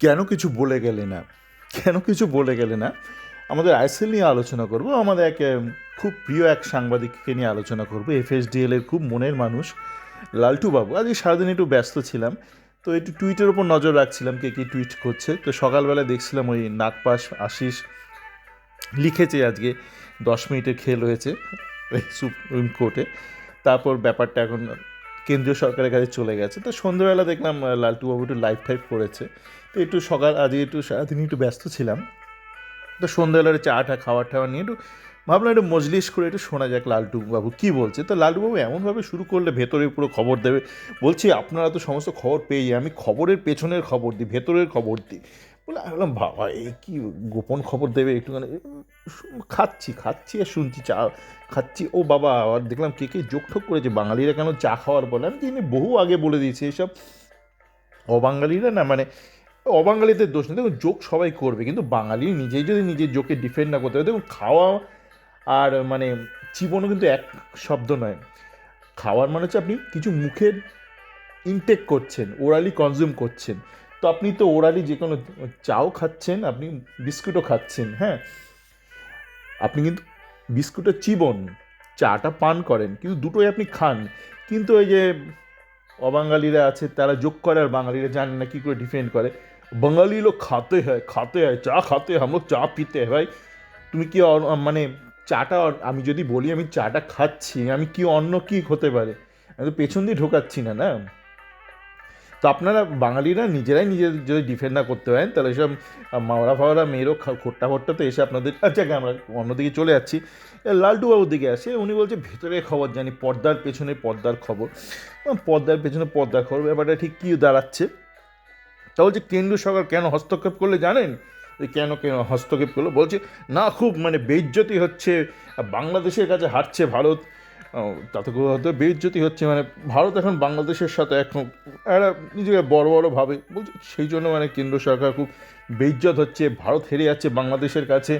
কেন কিছু বলে গেলে না? কেন কিছু বলে গেলে না? আমাদের আইএসএল নিয়ে আলোচনা করব। আমাদের খুব প্রিয় এক সাংবাদিককে নিয়ে আলোচনা করব। এফএসডিএল এর খুব মনের মানুষ লালটু বাবু। আজকে সারাদিন একটু ব্যস্ত ছিলাম। তো একটু টুইটের ওপর নজর রাখছিলাম কে কী টুইট করছে। তো সকালবেলা দেখছিলাম ওই নাগপাশ আশিস লিখেছে আজকে 10 মিনিটের খেল হয়েছে ওই সুপ্রিম কোর্টে। তারপর ব্যাপারটা এখন কেন্দ্রীয় সরকারের কাছে চলে গেছে। তো সন্ধ্যেবেলা দেখলাম লালটু বাবু একটু লাইভ টাইভ করেছে। তো একটু আজকে একটু সারাদিন একটু ব্যস্ত ছিলাম। তো সন্ধ্যাবেলার চাটা খাওয়ার টাওয়ার নিয়ে একটু ভাবলাম একটু মজলিস করে একটু শোনা যাক লালটু বাবু কী বলছে। তো লালটু বাবু এমনভাবে শুরু করলে ভেতরে পুরো খবর দেবে। বলছি আপনারা তো সমস্ত খবর পেয়ে যাই, আমি খবরের পেছনের খবর দিই, ভেতরের খবর দিই। বলে আমি বললাম বাবা এই কি গোপন খবর দেবে একটুখানি। খাচ্ছি খাচ্ছি আর শুনছি চা খাচ্ছি। ও বাবা, আর দেখলাম কে কে যোগ ঠোক করেছে বাঙালিরা কেন চা খাওয়ার বলে। আমি তিনি বহু আগে বলে দিয়েছি এইসব অবাঙালিরা না, মানে অবাঙালিদের দোষ নেই। দেখুন যোগ সবাই করবে, কিন্তু বাঙালি নিজেই যদি নিজের যোগকে ডিফেন্ড না করতে পারে। দেখুন খাওয়া আর মানে জীবনও কিন্তু এক শব্দ নয়। খাওয়ার মানে হচ্ছে আপনি কিছু মুখের ইনটেক করছেন, ওরালি কনজিউম করছেন। তো আপনি তো ওরালি যে কোনো চাও খাচ্ছেন, আপনি বিস্কুটও খাচ্ছেন, হ্যাঁ। আপনি কিন্তু বিস্কুটটা চিবন, চাটা পান করেন, কিন্তু দুটোই আপনি খান। কিন্তু ওই যে অবাঙালিরা আছে তারা যোগ করে আর বাঙালিরা জানে না কী করে ডিফেন্ড করে। বাঙালি লোক খাতে হয় চা খাতে হয়, আমরা চা পিতে হয়। ভাই তুমি কি মানে চাটা আমি যদি বলি আমি চাটা খাচ্ছি, আমি কি অন্য কি হতে পারে? আমি তো পেছন দিয়ে ঢোকাচ্ছি না, না। তো আপনারা বাঙালিরা নিজেরাই নিজেদের যদি ডিফেন্ড না করতে পারেন তাহলে সব মাওরা ফাওরা মেয়েরও খোট্টা খোট্টা তো এসে আপনাদের আচ্ছা আমরা অন্যদিকে চলে যাচ্ছি। লালটু বাবুর দিকে আসে, উনি বলছে ভেতরের খবর জানি, পর্দার পেছনে পর্দার খবর। পর্দার পেছনে পর্দার খবর ব্যাপারটা ঠিক কী দাঁড়াচ্ছে? তা বলছে কেন্দ্রীয় সরকার কেন হস্তক্ষেপ করলে জানেন? কেন কেন হস্তক্ষেপ করলো বলছে, না খুব মানে বেইজ্জতি হচ্ছে, বাংলাদেশের কাছে হারছে ভারত। তাতে করে হয়তো বেইজ্জতি হচ্ছে, মানে ভারত এখন বাংলাদেশের সাথে এখন একটা নিজেকে বড় বড় ভাবে বলছে, সেই জন্য মানে কেন্দ্র সরকার খুব বেইজ্জত হচ্ছে, ভারত হেরে যাচ্ছে বাংলাদেশের কাছে।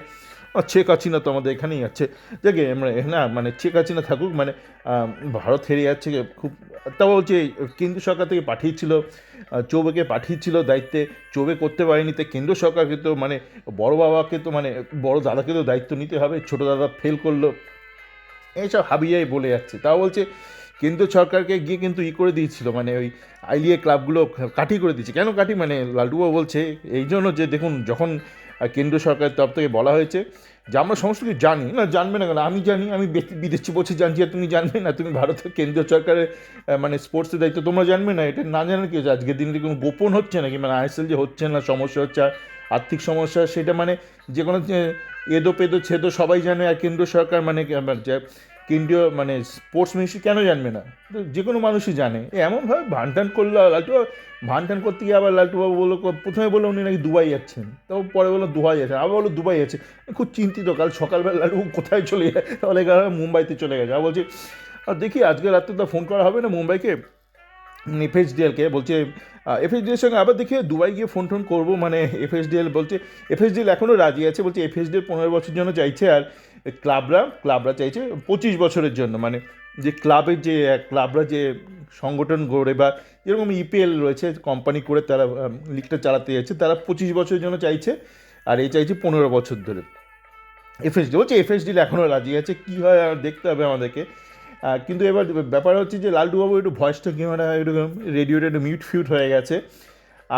শেখ হাসিনা তো আমাদের এখানেই আছে, দেখে মানে না মানে শেখ হাসিনা থাকুক, মানে ভারত হেরে যাচ্ছে খুব। তাও বলছে কেন্দ্র সরকার থেকে পাঠিয়েছিল, চৌবেকে পাঠিয়েছিল দায়িত্বে, চৌবে করতে পারেনি, তাই কেন্দ্র সরকারকে তো মানে বড় বাবাকে তো মানে বড় দাদাকে তো দায়িত্ব নিতে হবে, ছোটো দাদা ফেল করলো, এইসব হাবিয়াই বলে যাচ্ছে। তাও বলছে কেন্দ্র সরকারকে গিয়ে কিন্তু করে দিয়েছিল, মানে ওই আইলিএ ক্লাবগুলো কাঠি করে দিয়েছে। কেন কাঠি? মানে লালটুবাবু বলছে এই জন্য যে দেখুন যখন কেন্দ্র সরকারের তরফ থেকে বলা হয়েছে যে আমরা সমস্ত কিছু জানি, না জানবে না কেন, আমি জানি, আমি বিদেশি বলছি জানছি, আর তুমি জানবে না? তুমি ভারতের কেন্দ্রীয় সরকারের মানে স্পোর্টসের দায়িত্ব তোমরা জানবে না? এটা না জানার কি হচ্ছে? আজকের দিনে কোনো গোপন হচ্ছে নাকি? মানে আইএসএল যে হচ্ছে না, সমস্যা হচ্ছে, আর্থিক সমস্যা, সেটা মানে যে কোনো এদো পেদো ছেদো সবাই জানে, আর কেন্দ্র সরকার মানে যে কেন্দ্রীয় মানে স্পোর্টস মিনিস্ট্রি কেন জানবে না? তো যে কোনো মানুষই জানে। এমনভাবে ভানটান করলো লালটু। ভানটান করতে গিয়ে আবার লালটুবাবু বললো, প্রথমে বললো উনি নাকি দুবাই যাচ্ছেন, তাও পরে বললো দুবাই যাচ্ছেন, আবার বললো দুবাই আছে। খুব চিন্তিত, কাল সকালবেলা লালটু কোথায় চলে যায়, তাহলে মুম্বাইতে চলে গেছে। আর বলছি আর দেখি আজকে রাত্রে তো ফোন করা হবে না মুম্বাইকে, এফএসডিএলকে বলছে, এফএসডিএল সঙ্গে আবার দেখি দুবাই গিয়ে ফোন টোন করবো, মানে এফএসডিএল বলছে, এফএসডিএল এখনও রাজি আছে, বলছে এফএসডিএল 15 বছরের জন্য চাইছে, আর ক্লাবরা চাইছে 25 বছরের জন্য। মানে যে ক্লাবের যে ক্লাবরা যে সংগঠন গড়ে বা যেরকম ইপিএল রয়েছে কোম্পানি করে তারা লিগটা চালাতে যাচ্ছে, তারা 25 বছরের জন্য চাইছে, আর এই চাইছে 15 বছর ধরে। এফএসডি বলছে এফএসডিএল এখনও রাজি আছে, কী হয় আর দেখতে হবে আমাদেরকে। কিন্তু এবার ব্যাপার হচ্ছে যে লালটুবাবু একটু ভয়েসটা কি মানে একটু রেডিওটা একটু মিউট ফিউট হয়ে গেছে।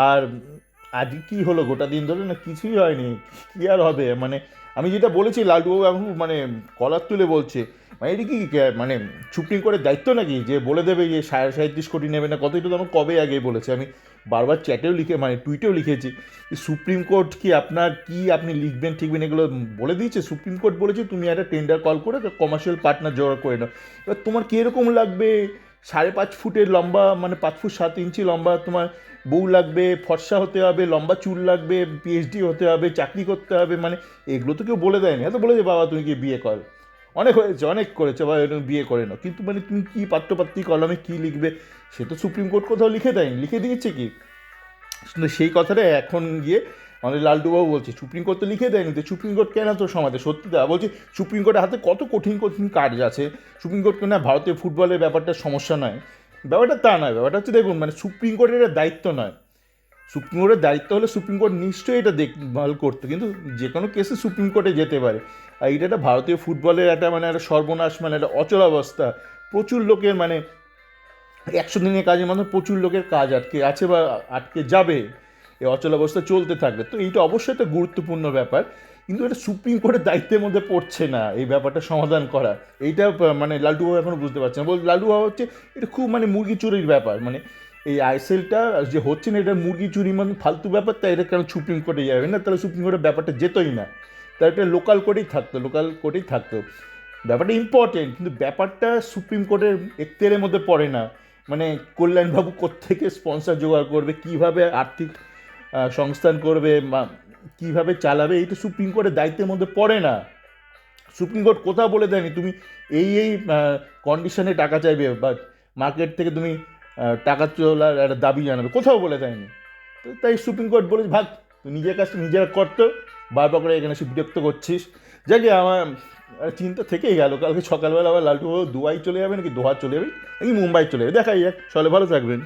আর আজকে কী হলো গোটা দিন ধরে? না কিছুই হয়নি, কী আর হবে? মানে আমি যেটা বলেছি লালটুবাবু এখন মানে কলার তুলে বলছে, মানে এটা কি মানে সুপ্রিম কোর্টের দায়িত্ব নাকি যে বলে দেবে যে 37.5 কোটি নেবে না কত? এটা তো আমার কবে আগে বলেছে, আমি বারবার চ্যাটেও লিখে মানে টুইটেও লিখেছি। সুপ্রিম কোর্ট কি আপনার কি আপনি লিখবেন ঠিকবেন এগুলো বলে দিয়েছে? সুপ্রিম কোর্ট বলেছে তুমি একটা টেন্ডার কল করে কমার্শিয়াল পার্টনার জোগাড় করে নাও। এবার তোমার কীরকম লাগবে? 5.5 ফুটের লম্বা, মানে 5 ফুট 7 ইঞ্চি লম্বা তোমার বউ লাগবে, ফর্সা হতে হবে, লম্বা চুল লাগবে, পিএইচডি হতে হবে, চাকরি করতে হবে, মানে এগুলো তো কেউ বলে দেয়নি। হয়তো বলেছে বাবা তুমি কি বিয়ে কর, অনেক হয়েছে, অনেক করেছে, বা বিয়ে করে নাও, কিন্তু মানে তুমি কী পাত্রপাত্রী কলমে কী লিখবে সে তো সুপ্রিম কোর্ট কোথাও লিখে দেয়নি। লিখে দিয়েছে কি? কিন্তু সেই কথাটা এখন গিয়ে আমাদের লালটুবাবু বলছে সুপ্রিম কোর্ট তো লিখে দেয়নি, তো সুপ্রিম কোর্ট কেন তোর সমাজে? সত্যি তা বলছি, সুপ্রিম কোর্টের হাতে কত কঠিন কঠিন কাজ আছে। সুপ্রিম কোর্টকে না ভারতীয় ফুটবলের ব্যাপারটা সমস্যা নয়, ব্যাপারটা তা নয়। ব্যাপারটা হচ্ছে দেখুন মানে সুপ্রিম কোর্টের দায়িত্ব নয়। সুপ্রিম কোর্টের দায়িত্ব হলে সুপ্রিম কোর্ট নিশ্চয়ই এটা দেখভাল করতো, কিন্তু যে কোনো কেসে সুপ্রিম কোর্টে যেতে পারে। আর এটা একটা ভারতীয় ফুটবলের একটা মানে একটা সর্বনাশ, মানে একটা অচলাবস্থা। প্রচুর লোকের মানে 100 দিনের কাজের মধ্যে প্রচুর লোকের কাজ আটকে আছে বা আটকে যাবে এই অচলাবস্থা চলতে থাকবে। তো এইটা অবশ্যই একটা গুরুত্বপূর্ণ ব্যাপার, কিন্তু এটা সুপ্রিম কোর্টের দায়িত্বের মধ্যে পড়ছে না এই ব্যাপারটা সমাধান করা। এইটা মানে লালটু বাবু এখনও বুঝতে পারছে না। লালটু বাবু হচ্ছে এটা খুব মানে মুরগি চুরির ব্যাপার, মানে এই আইএসএলটা যে হচ্ছে না এটা মুরগি চুরি মানে ফালতু ব্যাপার, তাই এটা কেন সুপ্রিম কোর্টে যাবে না? তাহলে সুপ্রিম কোর্টের ব্যাপারটা যেতই না, তাই এটা লোকাল কোর্টেই থাকতো। ব্যাপারটা ইম্পর্টেন্ট, কিন্তু ব্যাপারটা সুপ্রিম কোর্টের এখতিয়ারের মধ্যে পড়ে না। মানে কল্যাণবাবু কোত্থেকে স্পন্সর জোগাড় করবে, কীভাবে আর্থিক সংস্থান করবে বা কীভাবে চালাবে, এইটা সুপ্রিম কোর্টের দায়িত্বের মধ্যে পড়ে না। সুপ্রিম কোর্ট কোথাও বলে দেয়নি তুমি এই কন্ডিশনে টাকা চাইবে বা মার্কেট থেকে তুমি টাকা তোলার একটা দাবি জানাবে, কোথাও বলে দেয়নি। তো তাই সুপ্রিম কোর্ট বলেছে ভাগ, তুই নিজের কাজটা নিজেরা করতো, বারবার করে এখানে এসে বিরক্ত করছিস। যাকে আমার চিন্তা থেকেই গেল, কালকে সকালবেলা আবার লালটু বাবু দুবাই চলে যাবে নাকি দোহা চলে যাবে নাকি মুম্বাই চলে যাবে, দেখাই যাক। চলে, ভালো থাকবেন।